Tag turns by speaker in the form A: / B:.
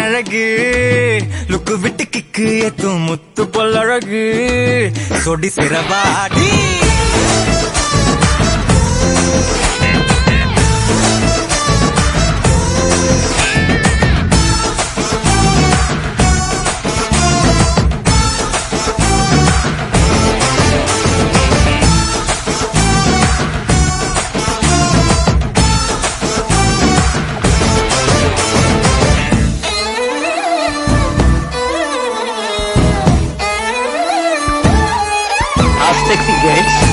A: அழகு லுக்கு விட்டு கிக்கு ஏத்தும் முத்து பொல்லழகு சொடி சிறவாடி
B: Sexy girls.